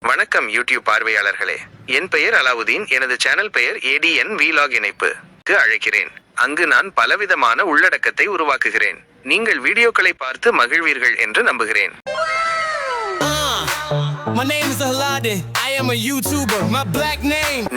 வணக்கம் யூடியூப் பார்வையாளர்களே, என் பெயர் அலாவுதீன். எனது சேனல் பெயர் ADN Vlog இணைப்புக்கு அழைக்கிறேன். அங்கு நான் பலவிதமான உள்ளடக்கத்தை உருவாக்குகிறேன். நீங்கள் வீடியோக்களை பார்த்து மகிழ்வீர்கள் என்று நம்புகிறேன்.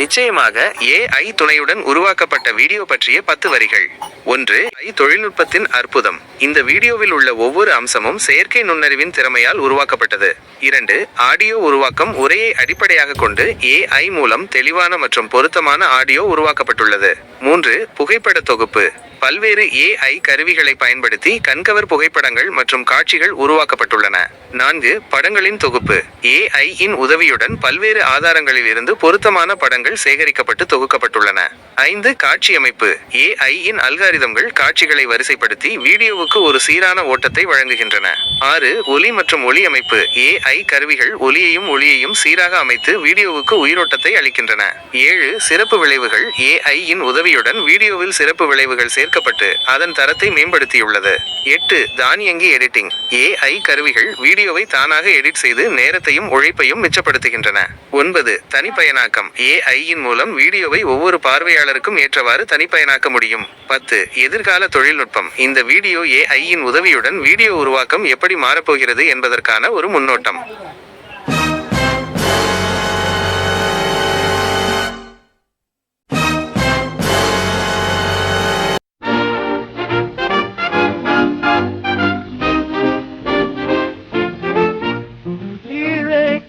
நிச்சயமாக AI துணையுடன் உருவாக்கப்பட்ட வீடியோ பற்றிய 10 வரிகள். 1. AI தொழில்நுட்பத்தின் அற்புதம். இந்த வீடியோவில் உள்ள ஒவ்வொரு அம்சமும் செயற்கை நுண்ணறிவின் திறமையால் உருவாக்கப்பட்டது. 2. ஆடியோ உருவாக்கம். உரையை அடிப்படையாக கொண்டு AI மூலம் தெளிவான மற்றும் பொருத்தமான ஆடியோ உருவாக்கப்பட்டுள்ளது. 3. புகைப்பட தொகுப்பு. பல்வேறு AI கருவிகளை பயன்படுத்தி கண்கவர் புகைப்படங்கள் மற்றும் காட்சிகள் உருவாக்கப்பட்டுள்ளன. 4. படங்களின் தொகுப்பு. AI இன் உதவியுடன் பல்வேறு ஆதாரங்களில் இருந்து பொருத்தமான படங்கள் சேகரிக்கப்பட்டு தொகுக்கப்பட்டுள்ளன. 5. காட்சியமைப்பு. AI இன் அல்காரிதம்கள் காட்சிகளை வரிசைப்படுத்தி வீடியோவுக்கு ஒரு சீரான ஓட்டத்தை வழங்குகின்றன. 6. ஒலி மற்றும் ஒளி அமைப்பு. AI கருவிகள் ஒலியையும் சீராக அமைத்து வீடியோவுக்கு உயிரோட்டத்தை அளிக்கின்றன. 7. சிறப்பு விளைவுகள். AI இன் உதவியுடன் வீடியோவில் சிறப்பு விளைவுகள் சேர்க்கப்பட்டு அதன் தரத்தை மேம்படுத்தியுள்ளது. 8. தானியங்கி எடிட்டிங். AI கருவிகள் வீடியோவை தானாக எடிட் செய்து நேரத்தையும் உழைப்பையும் மிச்சப்படுத்துகின்றன. 9. தனிப்பயனாக்கம். AI இன் மூலம் வீடியோவை ஒவ்வொரு பார்வையாளருக்கும் ஏற்றவாறு தனிப்பயனாக்க முடியும். 10. எதிர்கால தொழில்நுட்பம். இந்த வீடியோ AI இன் உதவியுடன் வீடியோ உருவாக்கம் எப்படி மாறப்போகிறது என்பதற்கான ஒரு முன்னோட்டம்.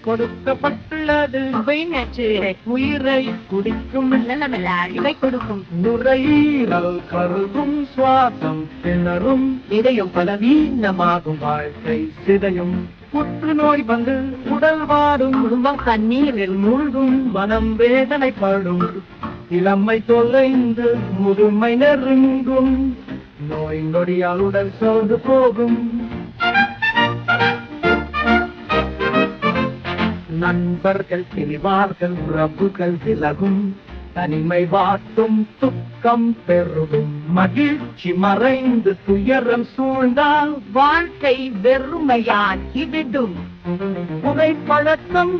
கொடுக்கப்பட்டுள்ளது உயிரை குடிக்கும் இதை கொடுக்கும் நுரையீரல் கருதும் சுவாசம் திணறும் இதயம் பலவீனமாகும் வாழ்க்கை சிதையும் புற்றுநோய் வந்து உடல் வாடும் குடும்பம் கண்ணீரில் மூழ்கும் மனம் வேதனைப்படும் இளமை தொலைந்து முதுமை நெருங்கும் நோய் நொடியால் உடல் சோர்ந்து போகும். நண்பர்கள் பிரிவார்கள், உறவுகள் விலகும், தனிமை வாட்டும் துக்கம் பெருகும், மகிழ்ச்சி மறைந்து துயரம் சூழ்ந்தால் வாழ்க்கை வெறுமையாகிவிடும். புகைப்பழக்கம்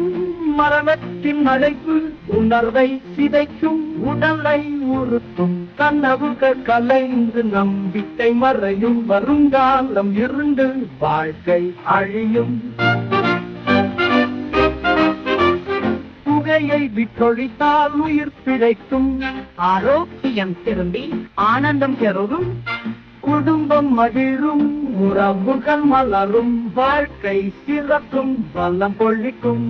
மரணத்தின் அழைப்பு உணர்வை சிதைக்கும், உடலை உறுத்தும், கனவுகள் கலைந்து நம்பிக்கை மறையும், வருங்காலம் இருண்டு வாழ்க்கை அழியும். புகையை விட்டொழித்தால் உயிர் பிழைக்கும், ஆரோக்கியம் திரும்பி ஆனந்தம் பெறும், குடும்பம் மகிழும், உறவுகள் மலரும், வாழ்க்கை சிறக்கும், வல்லம் பொழிக்கும்.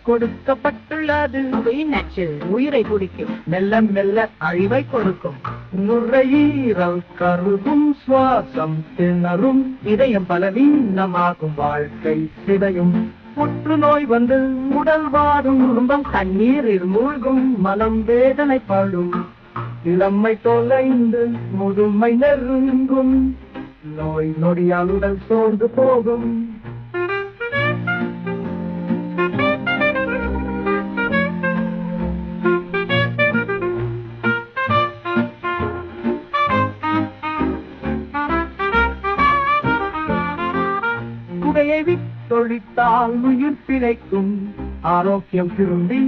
கொடுக்கப்பட்டுள்ளது உயிரை குடிக்கும், மெல்ல மெல்ல அழிவை கொடுக்கும், நுரையீரல் கருதும் சுவாசம் திணறும் இதயம் பலவீனமாகும் வாழ்க்கை சிதையும், புற்றுநோய் வந்து உடல் வாடும் குடும்பம் கண்ணீரில் மூழ்கும் மனம் வேதனைப்படும் இளமை தொலைந்து முதுமை நெருங்கும் நோய் நொடியால் உடல் சோர்ந்து போகும். புகையை விட்டொழித்தால் உயிர் பிழைக்கும், ஆரோக்கியம் திரும்பி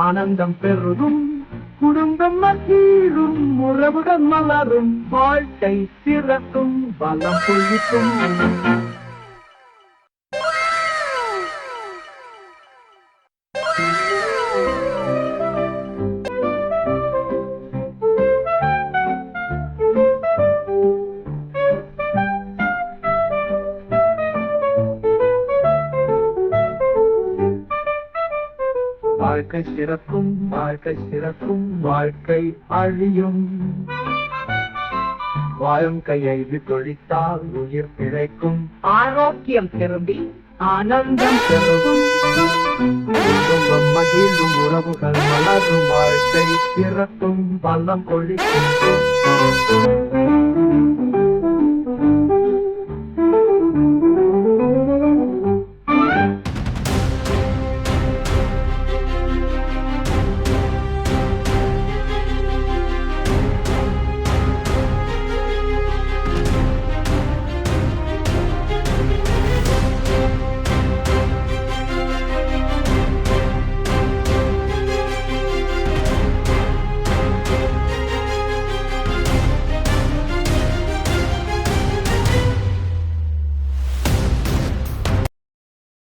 ஆனந்தம் பெருகும், குடும்பம் மகிழும், உறவுகள் மலரும், வாழ்க்கை சிறக்கும், பலம் பொழிக்கும். வாழ்க்கை சிறக்கும், வாழ்க்கை சிறக்கும், வாழ்க்கை அழியும். வாழ்க்கையை விட்டொழித்தால் உயிர் பிழைக்கும், ஆரோக்கியம் திரும்பி ஆனந்தம் பெருகும், குடும்பம் மகிழும், உறவுகள் மலரும், வாழ்க்கை பிறக்கும், பலம் கொழிக்கும்.